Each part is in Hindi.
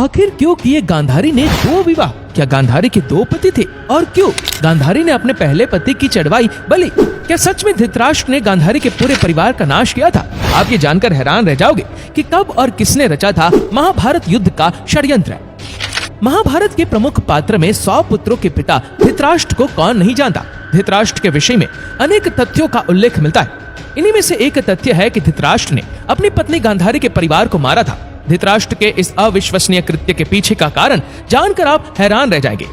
आखिर क्यों किए गांधारी ने 2 विवाह? क्या गांधारी के 2 पति थे? और क्यों गांधारी ने अपने पहले पति की चढ़वाई बलि? क्या सच में धृतराष्ट्र ने गांधारी के पूरे परिवार का नाश किया था? आप ये जानकर हैरान रह जाओगे कि कब और किसने रचा था महाभारत युद्ध का षड्यंत्र। महाभारत के प्रमुख पात्र में 100 पुत्रों के पिता धृतराष्ट्र को कौन नहीं जानता। धृतराष्ट्र के विषय में अनेक तथ्यों का उल्लेख मिलता है। इन्हीं में से एक तथ्य है कि धृतराष्ट्र ने अपनी पत्नी गांधारी के परिवार को मारा था। धृतराष्ट्र के इस अविश्वसनीय कृत्य के पीछे का कारण जानकर आप हैरान रह जाएंगे।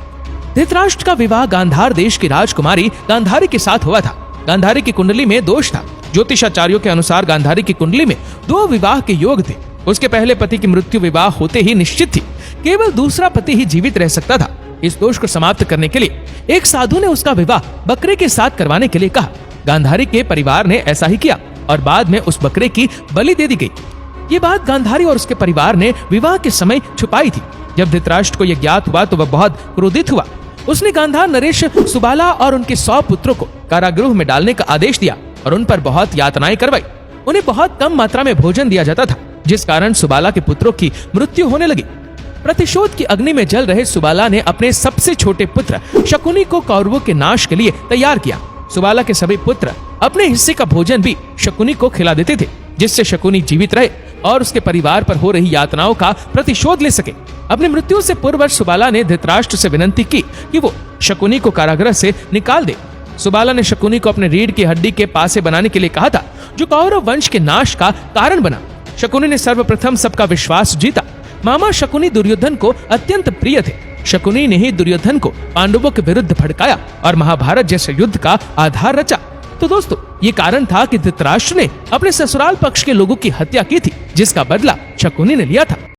धृतराष्ट्र का विवाह गांधार देश की राजकुमारी गांधारी के साथ हुआ था। गांधारी की कुंडली में दोष था। ज्योतिषाचार्यों के अनुसार गांधारी की कुंडली में 2 विवाह के योग थे। उसके पहले पति की मृत्यु विवाह होते ही निश्चित थी। केवल दूसरा पति ही जीवित रह सकता था। इस दोष को समाप्त करने के लिए एक साधु ने उसका विवाह बकरे के साथ करवाने के लिए कहा। गांधारी के परिवार ने ऐसा ही किया और बाद में उस बकरे की बलि दे दी गई। ये बात गांधारी और उसके परिवार ने विवाह के समय छुपाई थी। जब धृतराष्ट्र को यह ज्ञात हुआ तो वह बहुत क्रोधित हुआ। उसने गांधार नरेश सुबाला और उनके 100 पुत्रों को कारागृह में डालने का आदेश दिया और उन पर बहुत यातनाएं करवाई। उन्हें बहुत कम मात्रा में भोजन दिया जाता था, जिस कारण सुबाला के पुत्रों की मृत्यु होने लगी। प्रतिशोध की अग्नि में जल रहे सुबाला ने अपने सबसे छोटे पुत्र शकुनी को कौरवों के नाश के लिए तैयार किया। सुबाला के सभी पुत्र अपने हिस्से का भोजन भी शकुनी को खिला देते थे, जिससे शकुनी जीवित रहे और उसके परिवार पर हो रही यातनाओं का प्रतिशोध ले सके। अपनी मृत्यु से पूर्व सुबाला ने धृतराष्ट्र से विनती की कि वो शकुनी को कारागृह से निकाल दे। सुबाला ने शकुनी को अपने रीढ़ की हड्डी के पासे बनाने के लिए कहा था, जो कौरव वंश के नाश का कारण बना। शकुनी ने सर्वप्रथम सबका विश्वास जीता। मामा शकुनी दुर्योधन को अत्यंत प्रिय थे। शकुनी ने ही दुर्योधन को पांडवों के विरुद्ध भड़काया और महाभारत जैसे युद्ध का आधार रचा। तो दोस्तों, ये कारण था कि धृतराष्ट्र ने अपने ससुराल पक्ष के लोगों की हत्या की थी, जिसका बदला शकुनी ने लिया था।